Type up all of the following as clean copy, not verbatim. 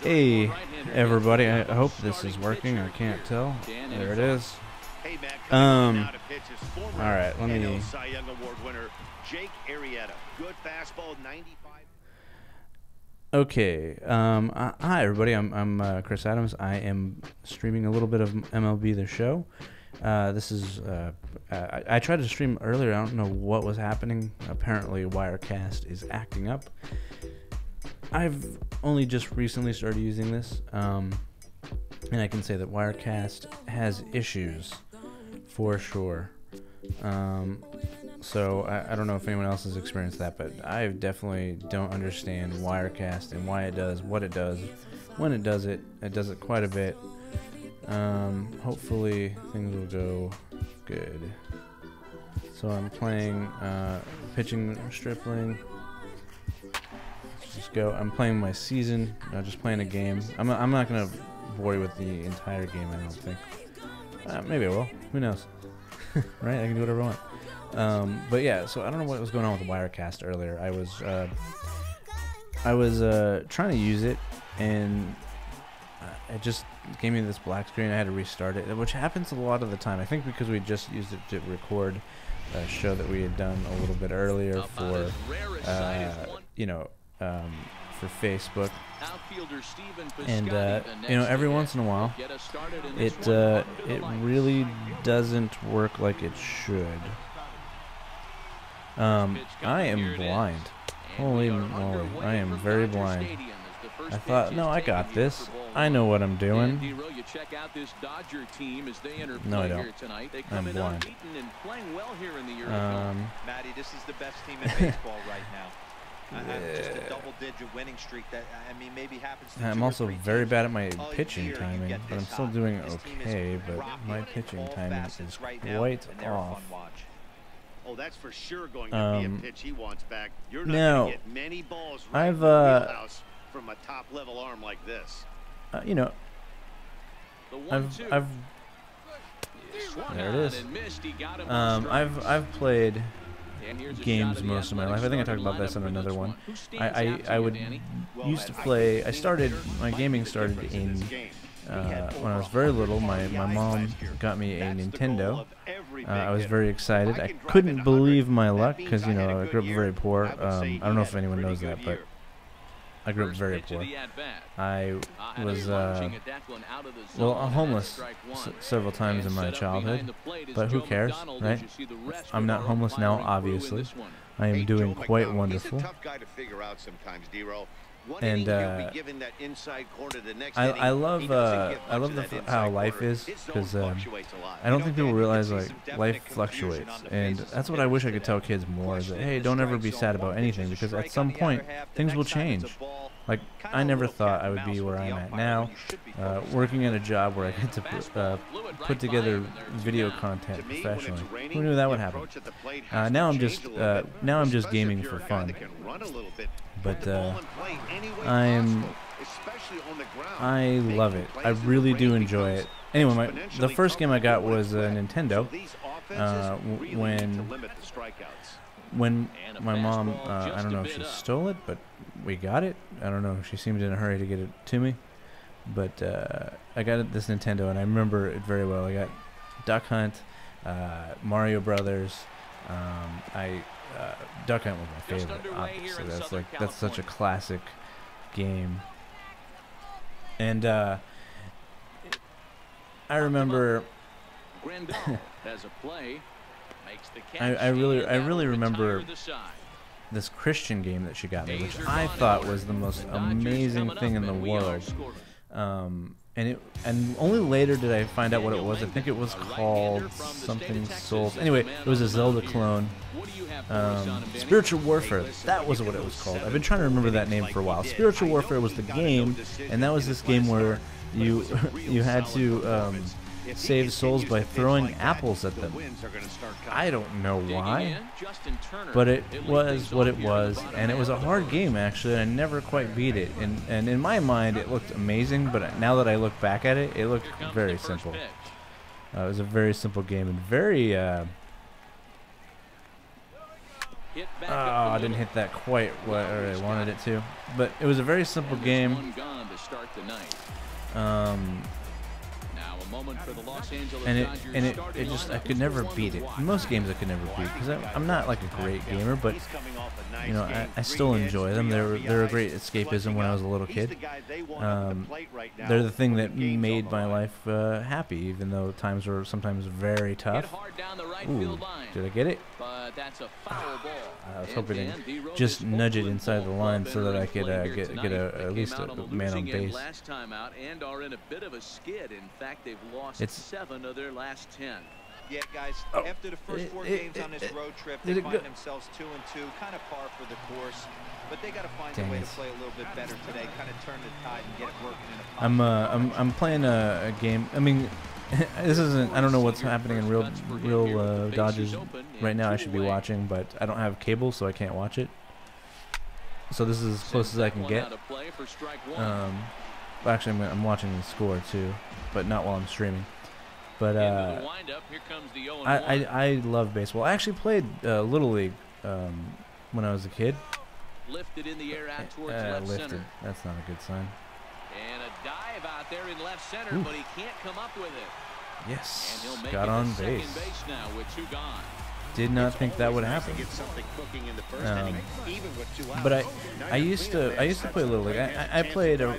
Hey, everybody. I hope this is working. I can't tell. There it is. All right, let me... Okay. Hi, everybody. I'm Chris Adams. I am streaming a little bit of MLB The Show. This is... I tried to stream earlier. I don't know what was happening. Apparently, Wirecast is acting up. I've only just recently started using this, and I can say that Wirecast has issues, for sure. So I don't know if anyone else has experienced that, but I definitely don't understand Wirecast and why it does what it does. When it does it quite a bit. Hopefully things will go good. So I'm playing pitching Stripling. Just go. I'm playing my season, just playing a game. I'm not gonna bore you with the entire game. I don't think. Maybe I will. Who knows? Right? I can do whatever I want. But yeah. So I don't know what was going on with the Wirecast earlier. I was trying to use it, and it just gave me this black screen. I had to restart it, which happens a lot of the time. I think because we just used it to record a show that we had done a little bit earlier for, for Facebook, and every once in a while, it really doesn't work like it should. I am blind. Holy moly, I am very blind. I thought, no, I got this. I know what I'm doing. No, I don't. I'm blind. Matty, this is the best team in baseball right now. Just a double-digit winning streak that maybe happens to I'm also very bad at my pitching timing, but I'm still doing okay. But my pitching timing is quite off. Oh, that's for sure going to be a pitch he wants back. You're not now, going to get many balls right in the wheelhouse from a top-level arm like this. There it is. I've played games most of my life. I think I talked about this on another one. I used to play. My gaming started in when I was very little. My mom got me a Nintendo. I was very excited. I couldn't believe my luck because I grew up very poor. I don't know if anyone knows that, but I grew up very poor. I was homeless several times in my childhood, but who cares, right? I'm not homeless now, obviously. I am doing quite wonderful. And I love how life is, because I don't think people realize life fluctuates, and that's what I wish I could tell kids more, is that, hey, don't ever be sad about anything, because at some point things will change. Like, I never thought I would be where I'm at now, working at a job where I get to put together video content professionally. Who knew that would happen? Now I'm just gaming for fun. But I love it. I really do enjoy it. Anyway, the first game I got was a Nintendo. When my mom, I don't know if she stole it, but we got it. I don't know. She seemed in a hurry to get it to me. But I got this Nintendo, and I remember it very well. I got Duck Hunt, Mario Brothers. Duck Hunt was my favorite, obviously. That's such a classic game. And I remember I really remember this Christian game that she got me, which I thought was the most amazing thing in the world. And only later did I find out what it was. I think it was called something Souls. Anyway, it was a Zelda clone. Spiritual Warfare. That was what it was called. I've been trying to remember that name for a while. Spiritual Warfare was the game, and that was this game where you had to save souls by throwing apples at them. I don't know why, but it was what it was, and it was a hard game, actually. I never quite beat it, and in my mind it looked amazing, but now that I look back at it, it looked very simple. It was a very simple game, and very Oh, I didn't hit that quite what I wanted it to. But it was a very simple game. And it just, I could never beat it. In most games I could never beat, because I'm not like a great gamer, but you know, I still enjoy them. They're a great escapism when I was a little kid. They're the thing that made my life happy, even though times were sometimes very tough. Ooh, did I get it? I was hoping to just nudge it inside the line so that I could get at least a man on base. It's 7 of their last 10. Yeah, guys, after the first 4 games on this road trip, they find themselves 2-2, kind of par for the course. But they got to find a way to play a little bit better today, kind of turn the tide and get it working in a I'm playing a game. I mean, this isn't. I don't know what's happening in real Dodgers right now. I should be watching, but I don't have cable, so I can't watch it. So this is as close as I can get. Actually, I'm watching the score too, but not while I'm streaming. But I love baseball. I actually played Little League when I was a kid. Lifted in the air out towards left center. That's not a good sign. And a dive out there in left center, but he can't come up with it. Yes, got on base. Now with 2 gone. Did not think that would happen. But I used to play Little League. I played. I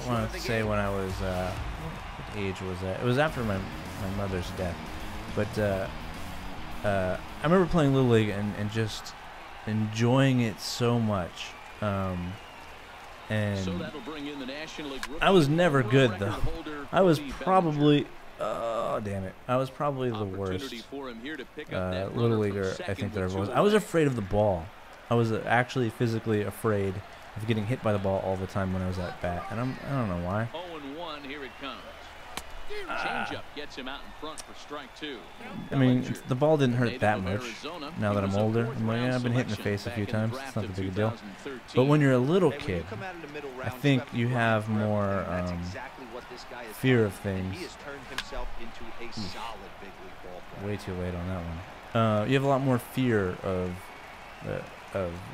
want to say when I was what age was that? It was after my mother's death. But I remember playing Little League and just enjoying it so much. And I was never good though. I was probably. Oh, damn it. I was probably the worst Little Leaguer I think there ever was. I was afraid of the ball. I was actually physically afraid of getting hit by the ball all the time when I was at bat. And I don't know why. 0-1, here it comes. Changeup gets him out in front for strike 2. I mean, the ball didn't hurt that much now that I'm older. I'm like, yeah, I've been hit in the face a few times. It's not a big deal. But when you're a little kid, I think you have more fear of things. Way too late on that one. You have a lot more fear of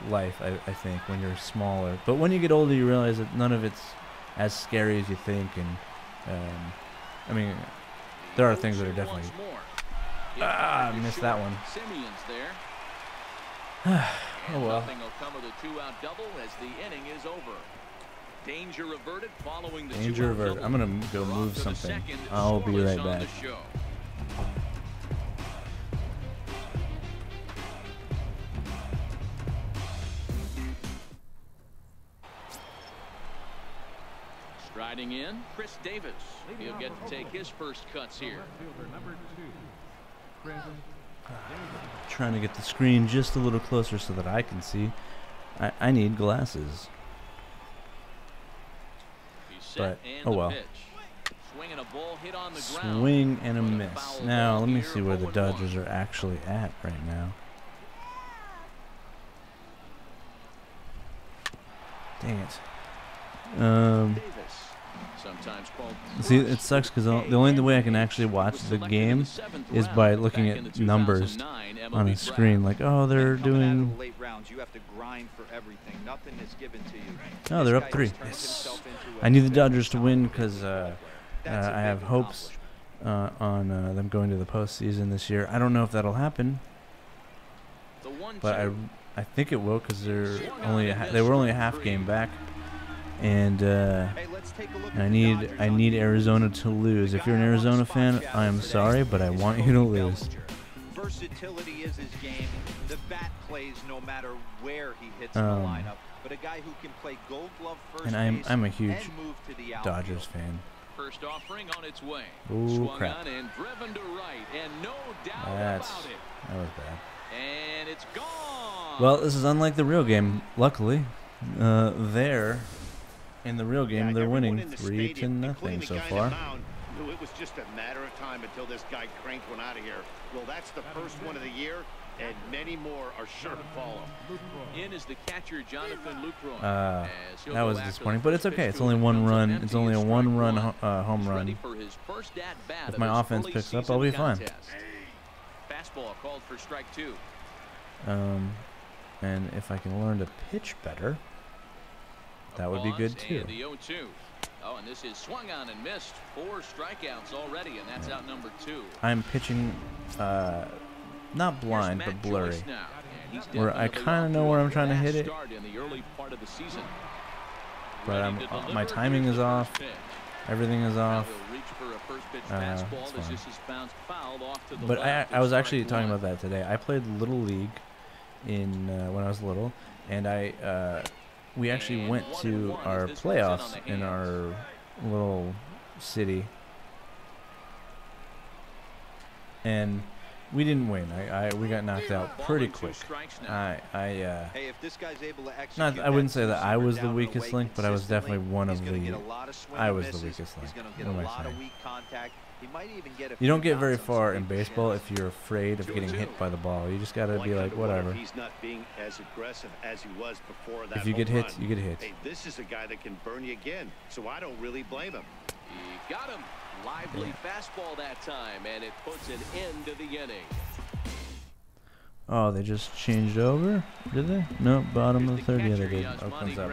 life, I think, when you're smaller. But when you get older, you realize that none of it's as scary as you think. And I mean, there are things that are definitely. I missed that one. Oh well. Danger averted. I'm gonna go move something. I'll be right back. Striding in, Chris Davis. He'll get to take his first cuts here. Trying to get the screen just a little closer so that I can see. I need glasses. But, oh well. Swing and a miss. Now, let me see where the Dodgers are actually at right now. Dang it. See, it sucks because the only way I can actually watch the game is by looking at numbers on the screen. Like, oh, they're doing. Oh, they're up 3. Yes. I need the Dodgers to win because I have hopes on them going to the postseason this year. I don't know if that'll happen, but I think it will because they were only a half game back. And I need Arizona to lose. If you're an Arizona fan, I am sorry, but I want you to lose. Versatility is his game. The bat plays no matter where he hits in the lineup. But a guy who can play Gold Glove first and I'm a huge Dodgers fan. First offering on its way. Ooh, crap. And driven to right, and no doubt that was bad. And it's gone. Well, this is unlike the real game. Luckily, in the real game, they're winning 3-0 so far. It was just a matter of time until this guy cranked one out of here. Well, that's the first one of the year, and many more are sure to follow. In is the catcher, Jonathan Lucroy. That was disappointing, but it's okay. It's only one run. It's only a one-run home run. If my offense picks up, I'll be fine. Fastball called for strike 2. And if I can learn to pitch better, that would be good too. The 0-2. Oh, and this is swung on and missed. 4 strikeouts already, and that's out number 2. I'm pitching, not blind, but blurry, where I kind of know where I'm trying to hit it, but my timing is off. Everything is off. But I was actually talking about that today. I played Little League when I was little, and we actually went to our playoffs in our little city, and we didn't win. We got knocked out pretty quick. I wouldn't say that I was the weakest link, but I was definitely one of the. I was the weakest link. What am I saying? You don't get very far in baseball if you're afraid of getting hit by the ball. You just gotta be like, whatever. He's not being as aggressive as he was before that. If you get hit, you get hit. Hey, this is a guy that can burn you again, so I don't really blame him. He got him. Lively fastball that time, and it puts an end to the inning. Oh, they just changed over? Did they? No, bottom of the third. Yeah, they did. Oakland's up.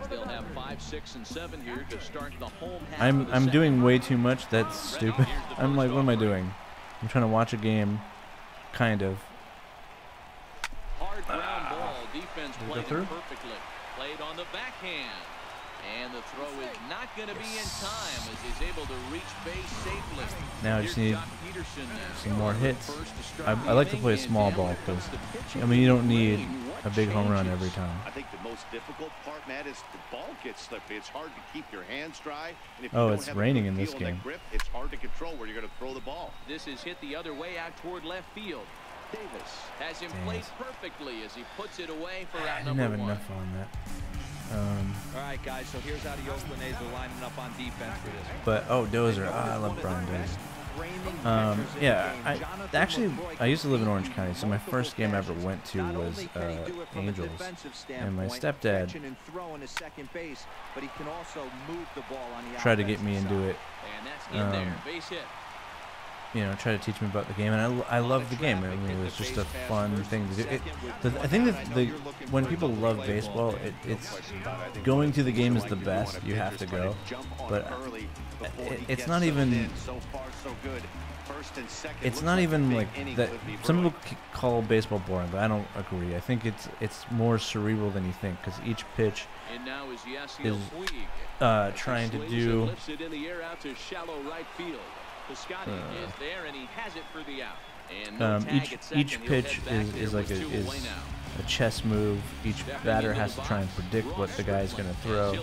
They'll have 5, 6, and 7 here to start the home half. I'm doing way too much. That's stupid. I'm like, what am I doing? I'm trying to watch a game, kind of. Hard ground ball. Defense played it perfectly. Played on the backhand. And the throw is not going to be in time as he's able to reach base safely. Now I just need some more hits. I like to play a small ball because, I mean, you don't need a big home run every time. I think the most difficult part, Matt, is the ball gets slippery. It's hard to keep your hands dry. And if you it's raining in this game. Grip, it's hard to control where you're going to throw the ball. This is hit the other way out toward left field. Davis has him placed perfectly as he puts it away for out number 1. I didn't have enough on that. All right, guys, so here's how the Oakland A's are lining up on defense for this. But, Dozer. I love Brian Dozer. I used to live in Orange County, so my first game I ever went to was Angels. And my stepdad tried to get me into it. Try to teach me about the game, and I love the game. I mean, it was just a fun thing to do. I think that when people love baseball, it's going to the game is the best. You have to go, but it's not even. It's not even like that. Some people call baseball boring, but I don't agree. I think it's more cerebral than you think because each pitch is trying to do. Piscotty is there, and he has it for the out. And each pitch is like a chess move. Each batter has to try and predict what the guy is going to throw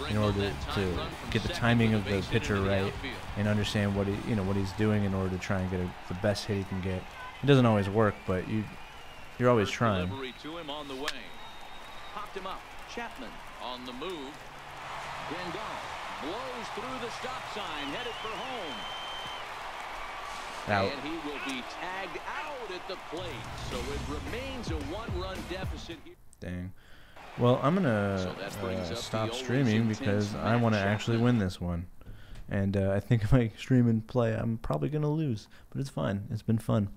in order to get the timing of the pitcher right and understand what he's doing in order to try and get the best hit he can get. It doesn't always work, but you're always trying. To him on the way. Popped him up. Chapman on the move. Grandal blows through the stop sign, headed for home. Out. And he will be tagged out at the plate, so it remains a 1-run deficit here. Dang. Well, I'm gonna stop streaming because I want to actually win this one, and I think if I stream and play, I'm probably gonna lose, but it's fine. It's been fun.